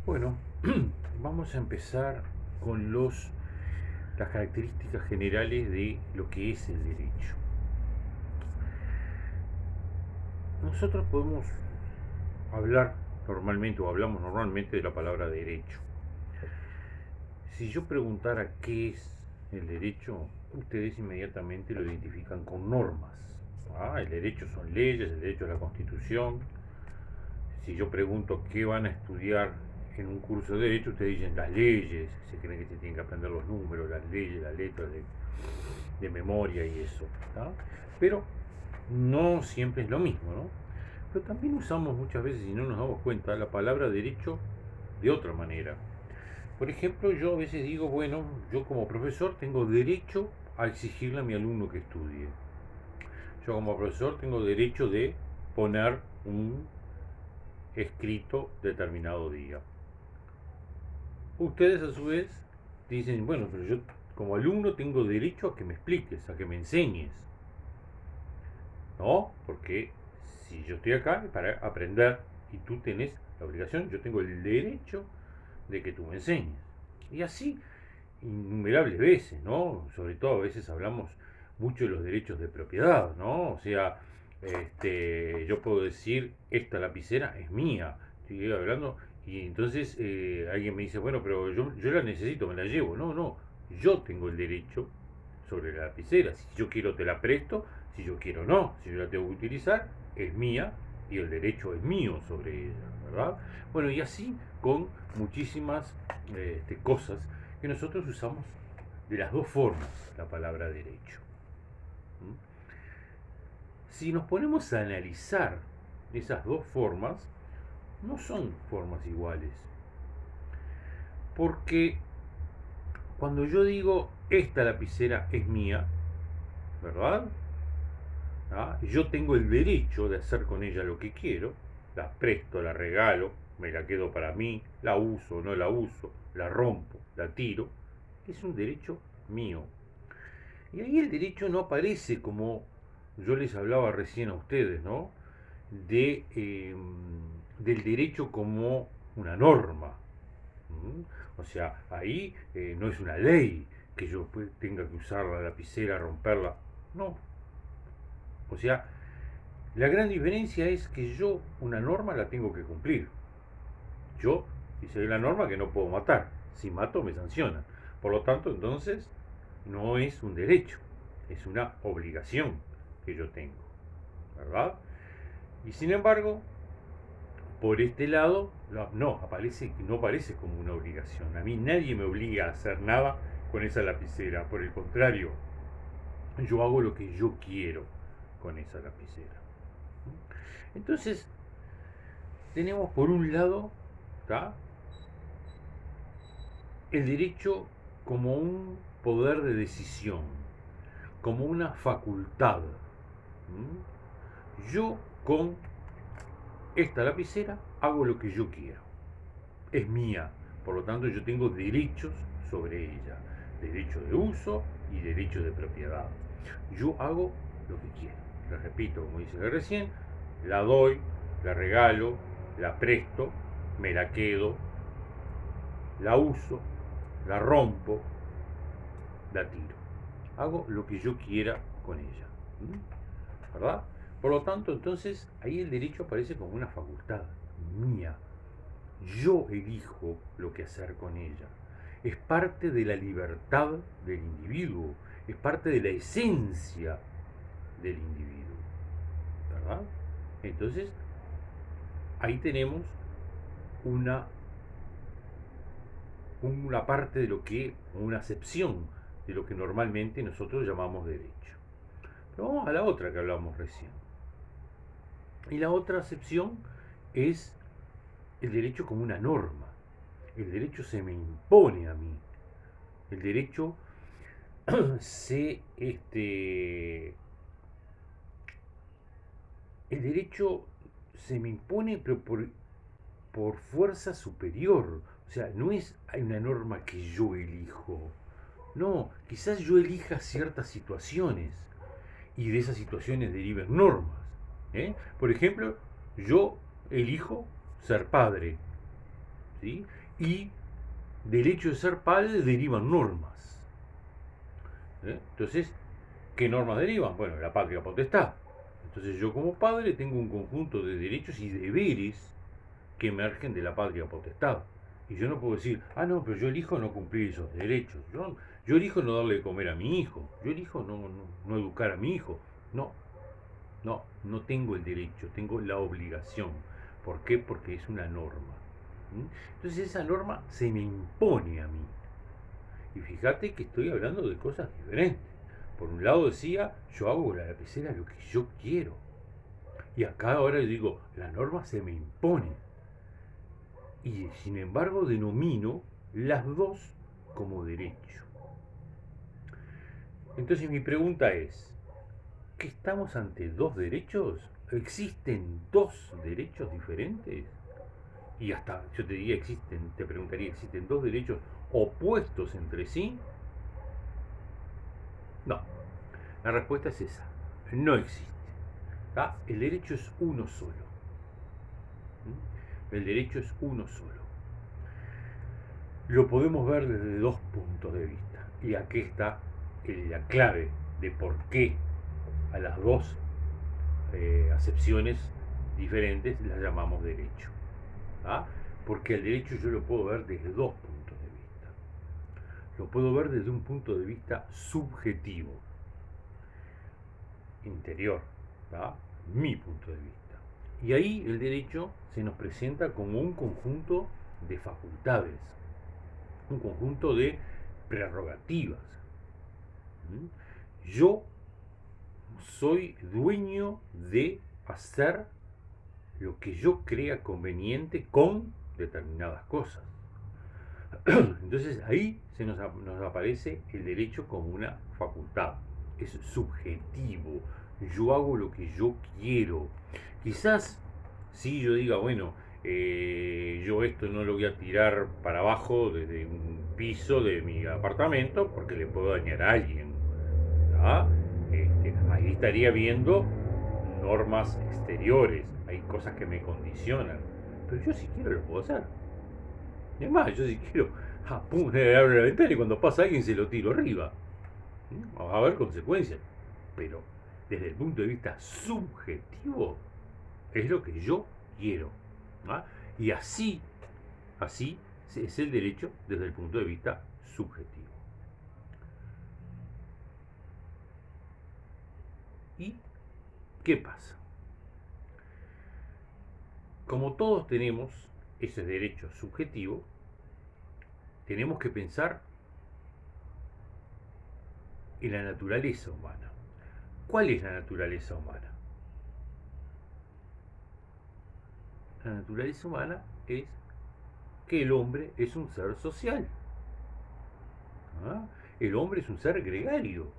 Bueno, vamos a empezar con las características generales de lo que es el derecho. Nosotros podemos hablar normalmente o hablamos normalmente de la palabra derecho. Si yo preguntara qué es el derecho, ustedes inmediatamente lo identifican con normas. El derecho son leyes, el derecho es la constitución. Si yo pregunto qué van a estudiar en un curso de derecho, ustedes dicen las leyes, se creen que se tienen que aprender los números, las leyes, las letras de memoria y eso. ¿Tá? Pero no siempre es lo mismo, ¿no? Pero también usamos muchas veces, si no nos damos cuenta, la palabra derecho de otra manera. Por ejemplo, yo a veces digo, bueno, yo como profesor tengo derecho a exigirle a mi alumno que estudie. Yo como profesor tengo derecho de poner un escrito determinado día. Ustedes a su vez dicen, bueno, pero yo como alumno tengo derecho a que me expliques, a que me enseñes. No, porque si yo estoy acá es para aprender y tú tenés la obligación, yo tengo el derecho de que tú me enseñes. Y así innumerables veces, ¿no? Sobre todo a veces hablamos mucho de los derechos de propiedad, ¿no? O sea, yo puedo decir, esta lapicera es mía, estoy hablando, y entonces alguien me dice, bueno, pero yo la necesito, me la llevo. No, no, yo tengo el derecho sobre la lapicera. Si yo quiero te la presto, si yo quiero no. Si yo la tengo que utilizar, es mía y el derecho es mío sobre ella, ¿verdad? Bueno, y así con muchísimas cosas que nosotros usamos de las dos formas la palabra derecho. ¿Mm? Si nos ponemos a analizar esas dos formas, no son formas iguales. Porque cuando yo digo esta lapicera es mía, ¿verdad? Yo tengo el derecho de hacer con ella lo que quiero, la presto, la regalo, me la quedo para mí, la uso, no la uso, la rompo, la tiro, es un derecho mío. Y ahí el derecho no aparece como yo les hablaba recién a ustedes, ¿no? Del derecho como una norma. O sea, ahí no es una ley que yo tenga que usar la lapicera, romperla. No. O sea, la gran diferencia es que yo una norma la tengo que cumplir. Yo, dice la norma que no puedo matar. Si mato me sancionan. Por lo tanto, entonces, no es un derecho, es una obligación que yo tengo. ¿Verdad? Y sin embargo, por este lado, no aparece como una obligación. A mí nadie me obliga a hacer nada con esa lapicera. Por el contrario, yo hago lo que yo quiero con esa lapicera. Entonces, tenemos por un lado, ¿tá?, el derecho como un poder de decisión, como una facultad. Yo con esta lapicera hago lo que yo quiero. Es mía, por lo tanto yo tengo derechos sobre ella. Derecho de uso y derecho de propiedad. Yo hago lo que quiero. Les repito, como dice recién, la doy, la regalo, la presto, me la quedo, la uso, la rompo, la tiro. Hago lo que yo quiera con ella. ¿Verdad? Por lo tanto, entonces, ahí el derecho aparece como una facultad mía. Yo elijo lo que hacer con ella. Es parte de la libertad del individuo. Es parte de la esencia del individuo. ¿Verdad? Entonces, ahí tenemos una, una parte de lo que, una acepción de lo que normalmente nosotros llamamos derecho. Pero vamos a la otra que hablamos recién. Y la otra acepción es el derecho como una norma. El derecho se me impone a mí. El derecho se el derecho se me impone pero por fuerza superior. O sea, no es una norma que yo elijo. No, quizás yo elija ciertas situaciones y de esas situaciones deriven normas. Por ejemplo, yo elijo ser padre. ¿sí? Y del hecho de ser padre derivan normas. Entonces, ¿qué normas derivan? Bueno, la patria potestad. Entonces yo como padre tengo un conjunto de derechos y deberes que emergen de la patria potestad. Y yo no puedo decir, ah, no, pero yo elijo no cumplir esos derechos. Yo elijo no darle de comer a mi hijo. Yo elijo no educar a mi hijo. No, no tengo el derecho, tengo la obligación. ¿Por qué? Porque es una norma. Entonces esa norma se me impone a mí. Y fíjate que estoy hablando de cosas diferentes. Por un lado decía, yo hago la lapicera lo que yo quiero. Y acá ahora digo, la norma se me impone. Y sin embargo denomino las dos como derecho. Entonces mi pregunta es, ¿que estamos ante dos derechos? ¿Existen dos derechos diferentes? Y hasta yo te diría, te preguntaría, ¿existen dos derechos opuestos entre sí? No, la respuesta es esa, no existe. El derecho es uno solo. El derecho es uno solo. Lo podemos ver desde dos puntos de vista. Y aquí está la clave de por qué a las dos acepciones diferentes las llamamos derecho. Porque el derecho yo lo puedo ver desde dos puntos de vista. Lo puedo ver desde un punto de vista subjetivo, interior, mi punto de vista. Y ahí el derecho se nos presenta como un conjunto de facultades, un conjunto de prerrogativas. Yo soy dueño de hacer lo que yo crea conveniente con determinadas cosas. Entonces ahí nos aparece el derecho como una facultad. Es subjetivo. Yo hago lo que yo quiero. Quizás si yo diga, bueno, yo esto no lo voy a tirar para abajo desde un piso de mi apartamento porque le puedo dañar a alguien. Ahí estaría viendo normas exteriores, hay cosas que me condicionan, pero yo si quiero lo puedo hacer. Es más, yo si quiero, abro la ventana y cuando pasa alguien se lo tiro arriba. Va a haber consecuencias, pero desde el punto de vista subjetivo es lo que yo quiero. Y así es el derecho desde el punto de vista subjetivo. ¿Y qué pasa? Como todos tenemos ese derecho subjetivo, tenemos que pensar en la naturaleza humana. ¿Cuál es la naturaleza humana? La naturaleza humana es que el hombre es un ser social. El hombre es un ser gregario.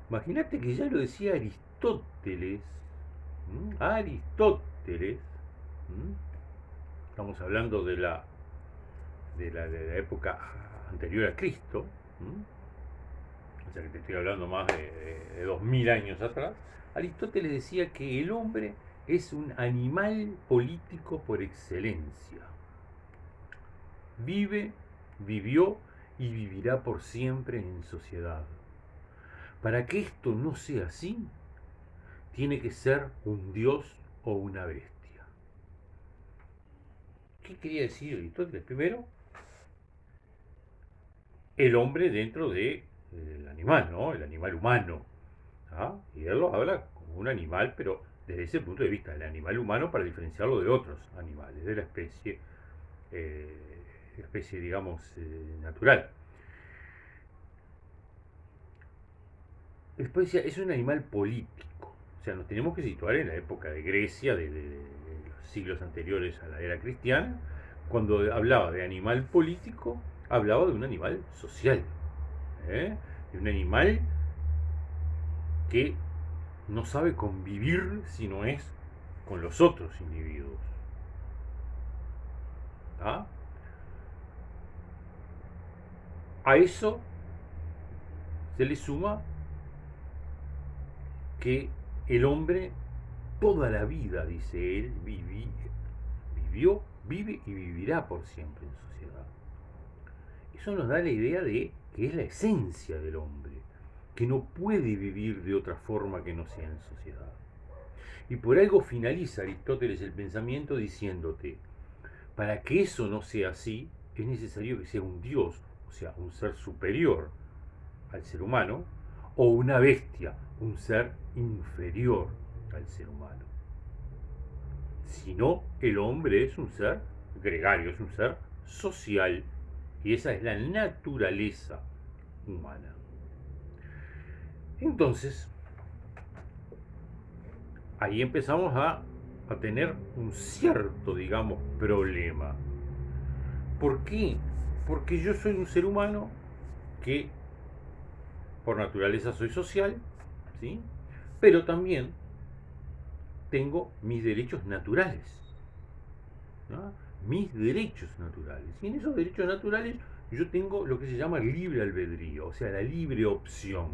Imagínate que ya lo decía Aristóteles. Aristóteles. Estamos hablando de la época anterior a Cristo. O sea que te estoy hablando más de 2000 años atrás. Aristóteles decía que el hombre es un animal político por excelencia. Vive, vivió y vivirá por siempre en sociedad. Para que esto no sea así, tiene que ser un dios o una bestia. ¿Qué quería decir Aristóteles? Primero, el hombre dentro del animal, ¿no? El animal humano. Y él lo habla como un animal, pero desde ese punto de vista, el animal humano para diferenciarlo de otros animales, de la especie digamos, natural. Después decía, es un animal político. O sea, nos tenemos que situar en la época de Grecia, de los siglos anteriores a la era cristiana. Cuando hablaba de animal político, hablaba de un animal social. De un animal que no sabe convivir si no es con los otros individuos. A eso se le suma que el hombre toda la vida, dice él, vivió vive y vivirá por siempre en sociedad. Eso nos da la idea de que es la esencia del hombre, que no puede vivir de otra forma que no sea en sociedad. Y por algo finaliza Aristóteles el pensamiento diciéndote, para que eso no sea así, es necesario que sea un dios, o sea, un ser superior al ser humano, o una bestia, un ser inferior al ser humano. Si no, el hombre es un ser gregario, es un ser social, y esa es la naturaleza humana. Entonces, ahí empezamos a tener un cierto, digamos, problema. ¿Por qué? Porque yo soy un ser humano que por naturaleza soy social, ¿sí? Pero también tengo mis derechos naturales, ¿no? Mis derechos naturales. Y en esos derechos naturales yo tengo lo que se llama libre albedrío, o sea, la libre opción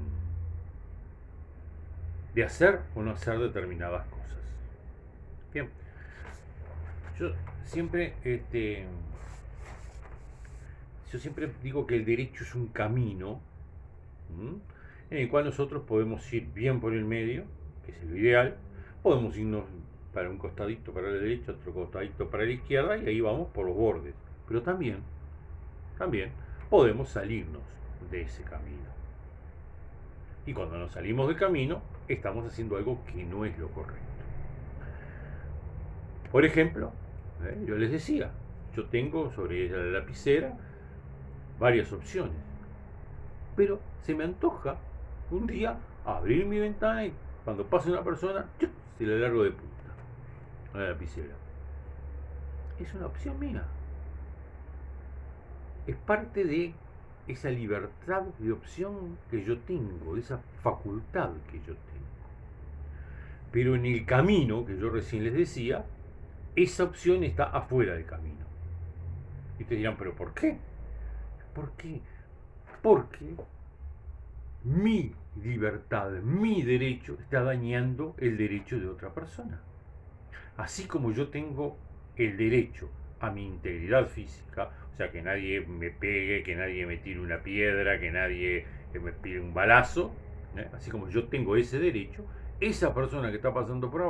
de hacer o no hacer determinadas cosas. Bien, yo siempre, yo siempre digo que el derecho es un camino, ¿m? En el cual nosotros podemos ir bien por el medio, que es lo ideal, podemos irnos para un costadito para la derecha, otro costadito para la izquierda, y ahí vamos por los bordes. Pero también podemos salirnos de ese camino. Y cuando nos salimos del camino, estamos haciendo algo que no es lo correcto. Por ejemplo, yo les decía, yo tengo sobre la lapicera varias opciones, pero se me antoja un día abrir mi ventana y cuando pase una persona, ¡chup!, se la largo de punta a la lapicera. Es una opción mía. Es parte de esa libertad de opción que yo tengo, de esa facultad que yo tengo. Pero en el camino, que yo recién les decía, esa opción está afuera del camino. Y ustedes dirán, ¿pero por qué? ¿Por qué? Porque mi libertad, mi derecho está dañando el derecho de otra persona. Así como yo tengo el derecho a mi integridad física, o sea, que nadie me pegue, que nadie me tire una piedra, que nadie me pide un balazo, así como yo tengo ese derecho, esa persona que está pasando por abajo